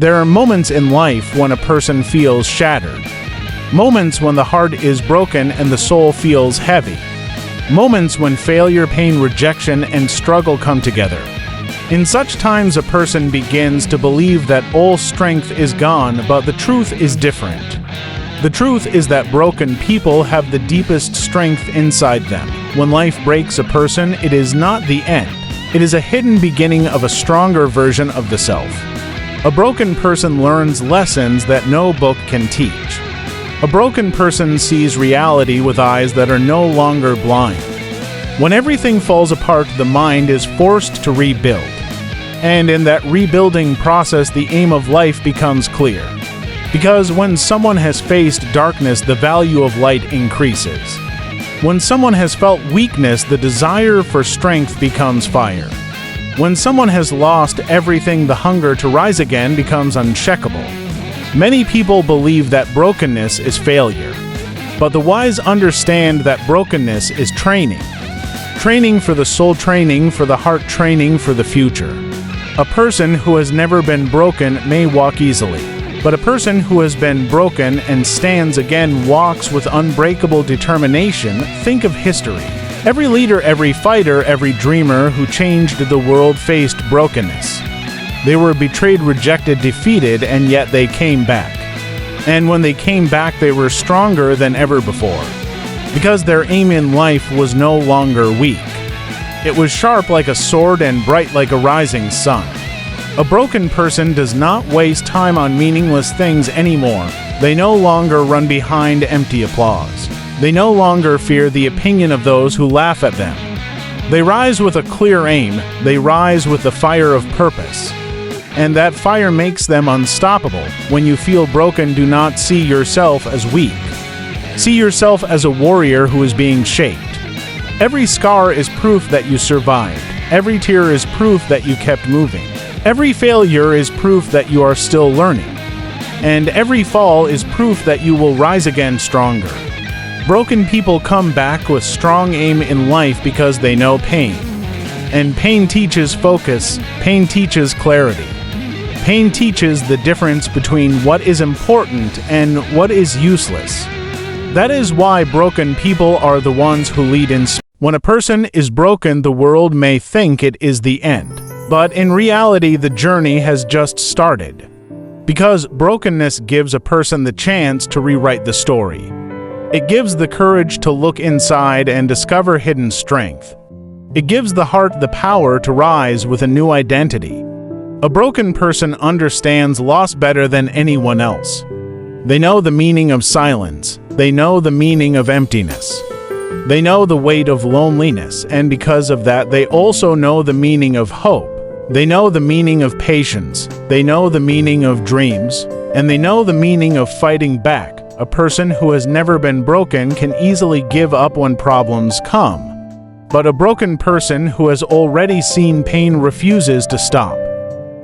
There are moments in life when a person feels shattered. Moments when the heart is broken and the soul feels heavy. Moments when failure, pain, rejection, and struggle come together. In such times, a person begins to believe that all strength is gone, but the truth is different. The truth is that broken people have the deepest strength inside them. When life breaks a person, it is not the end. It is a hidden beginning of a stronger version of the self. A broken person learns lessons that no book can teach. A broken person sees reality with eyes that are no longer blind. When everything falls apart, the mind is forced to rebuild. And in that rebuilding process, the aim of life becomes clear. Because when someone has faced darkness, the value of light increases. When someone has felt weakness, the desire for strength becomes fire. When someone has lost everything, the hunger to rise again becomes unshakable. Many people believe that brokenness is failure. But the wise understand that brokenness is training. Training for the soul, training for the heart, training for the future. A person who has never been broken may walk easily. But a person who has been broken and stands again walks with unbreakable determination. Think of history. Every leader, every fighter, every dreamer who changed the world faced brokenness. They were betrayed, rejected, defeated, and yet they came back. And when they came back, they were stronger than ever before. Because their aim in life was no longer weak. It was sharp like a sword and bright like a rising sun. A broken person does not waste time on meaningless things anymore. They no longer run behind empty applause. They no longer fear the opinion of those who laugh at them. They rise with a clear aim. They rise with the fire of purpose. And that fire makes them unstoppable. When you feel broken, do not see yourself as weak. See yourself as a warrior who is being shaped. Every scar is proof that you survived. Every tear is proof that you kept moving. Every failure is proof that you are still learning. And every fall is proof that you will rise again stronger. Broken people come back with strong aim in life because they know pain. And pain teaches focus. Pain teaches clarity. Pain teaches the difference between what is important and what is useless. That is why broken people are the ones who lead in. When a person is broken, the world may think it is the end. But in reality, the journey has just started. Because brokenness gives a person the chance to rewrite the story. It gives the courage to look inside and discover hidden strength. It gives the heart the power to rise with a new identity. A broken person understands loss better than anyone else. They know the meaning of silence. They know the meaning of emptiness. They know the weight of loneliness, and because of that, they also know the meaning of hope. They know the meaning of patience. They know the meaning of dreams. And they know the meaning of fighting back. A person who has never been broken can easily give up when problems come. But a broken person who has already seen pain refuses to stop.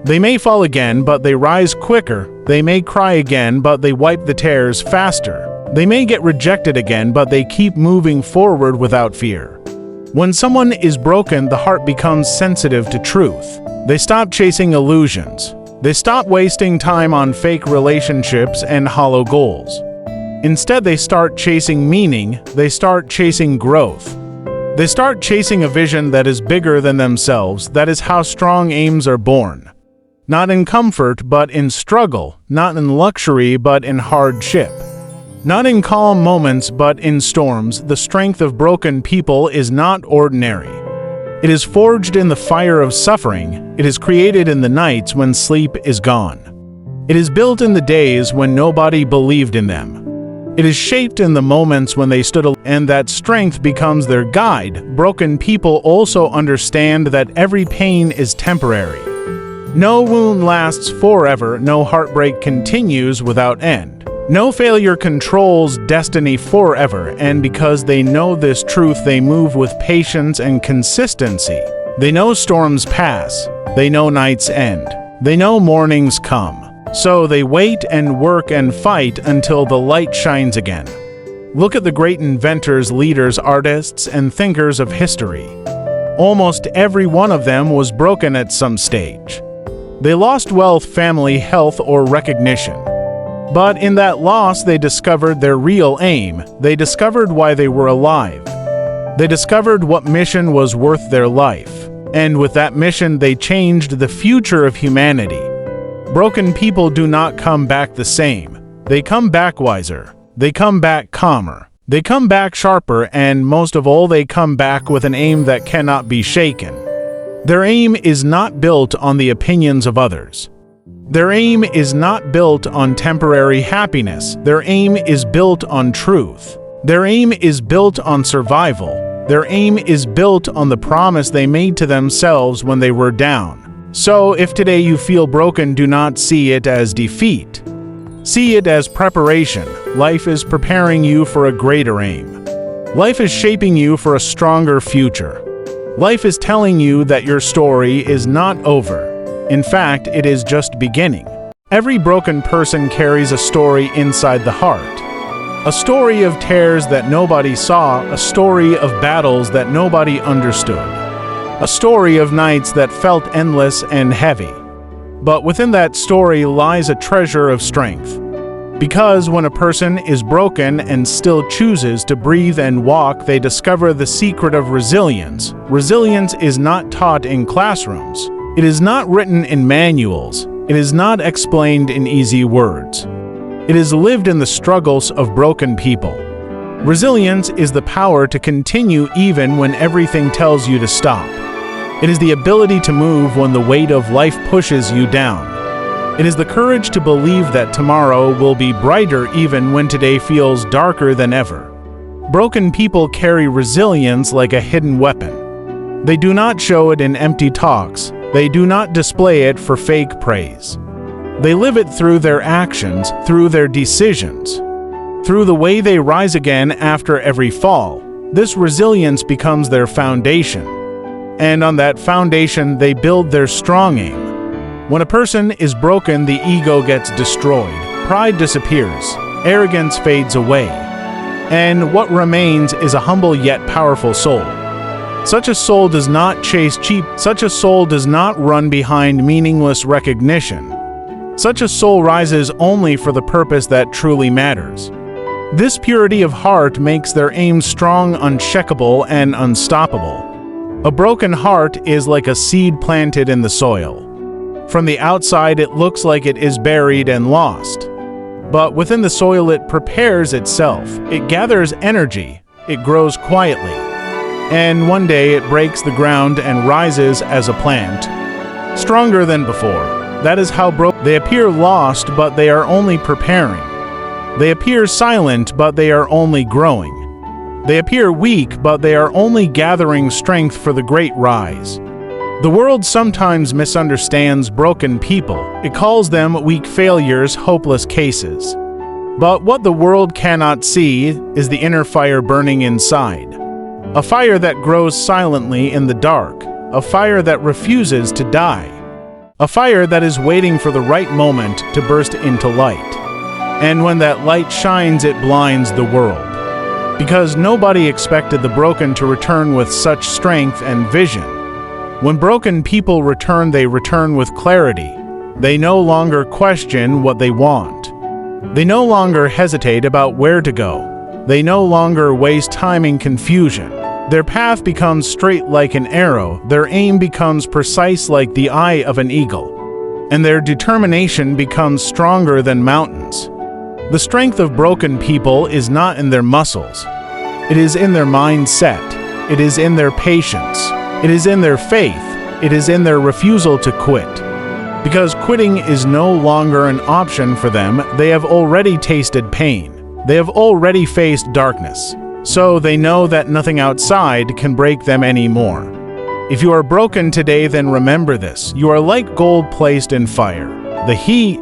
They may fall again, but they rise quicker. They may cry again, but they wipe the tears faster. They may get rejected again, but they keep moving forward without fear. When someone is broken, the heart becomes sensitive to truth. They stop chasing illusions. They stop wasting time on fake relationships and hollow goals. Instead, they start chasing meaning. They start chasing growth. They start chasing a vision that is bigger than themselves. That is how strong aims are born. Not in comfort, but in struggle. Not in luxury, but in hardship. Not in calm moments, but in storms. The strength of broken people is not ordinary. It is forged in the fire of suffering. It is created in the nights when sleep is gone. It is built in the days when nobody believed in them. It is shaped in the moments when they stood alone, and that strength becomes their guide. Broken people also understand that every pain is temporary. No wound lasts forever. No heartbreak continues without end. No failure controls destiny forever, and because they know this truth, they move with patience and consistency. They know storms pass. They know nights end. They know mornings come. So they wait and work and fight until the light shines again. Look at the great inventors, leaders, artists, and thinkers of history. Almost every one of them was broken at some stage. They lost wealth, family, health, or recognition. But in that loss, they discovered their real aim. They discovered why they were alive. They discovered what mission was worth their life. And with that mission, they changed the future of humanity. Broken people do not come back the same. They come back wiser. They come back calmer. They come back sharper, and most of all, they come back with an aim that cannot be shaken. Their aim is not built on the opinions of others. Their aim is not built on temporary happiness. Their aim is built on truth. Their aim is built on survival. Their aim is built on the promise they made to themselves when they were down. So, if today you feel broken, do not see it as defeat. See it as preparation. Life is preparing you for a greater aim. Life is shaping you for a stronger future. Life is telling you that your story is not over. In fact, it is just beginning. Every broken person carries a story inside the heart. A story of tears that nobody saw, a story of battles that nobody understood. A story of nights that felt endless and heavy. But within that story lies a treasure of strength. Because when a person is broken and still chooses to breathe and walk, they discover the secret of resilience. Resilience is not taught in classrooms. It is not written in manuals. It is not explained in easy words. It is lived in the struggles of broken people. Resilience is the power to continue even when everything tells you to stop. It is the ability to move when the weight of life pushes you down. It is the courage to believe that tomorrow will be brighter even when today feels darker than ever. Broken people carry resilience like a hidden weapon. They do not show it in empty talks. They do not display it for fake praise. They live it through their actions, through their decisions, through the way they rise again after every fall. This resilience becomes their foundation. And on that foundation, they build their strong aim. When a person is broken, the ego gets destroyed, pride disappears, arrogance fades away, and what remains is a humble yet powerful soul. Such a soul does not chase cheap. Such a soul does not run behind meaningless recognition. Such a soul rises only for the purpose that truly matters. This purity of heart makes their aim strong, unshakable, and unstoppable. A broken heart is like a seed planted in the soil. From the outside, it looks like it is buried and lost. But within the soil, it prepares itself. It gathers energy. It grows quietly. And one day it breaks the ground and rises as a plant, stronger than before. That is how they appear lost, but they are only preparing. They appear silent, but they are only growing. They appear weak, but they are only gathering strength for the great rise. The world sometimes misunderstands broken people. It calls them weak failures, hopeless cases. But what the world cannot see is the inner fire burning inside. A fire that grows silently in the dark. A fire that refuses to die. A fire that is waiting for the right moment to burst into light. And when that light shines, it blinds the world. Because nobody expected the broken to return with such strength and vision. When broken people return, they return with clarity. They no longer question what they want. They no longer hesitate about where to go. They no longer waste time in confusion. Their path becomes straight like an arrow. Their aim becomes precise like the eye of an eagle. And their determination becomes stronger than mountains. The strength of broken people is not in their muscles. It is in their mindset. It is in their patience. It is in their faith. It is in their refusal to quit. Because quitting is no longer an option for them, they have already tasted pain. They have already faced darkness. So they know that nothing outside can break them anymore. If you are broken today, then remember this. You are like gold placed in fire. The heat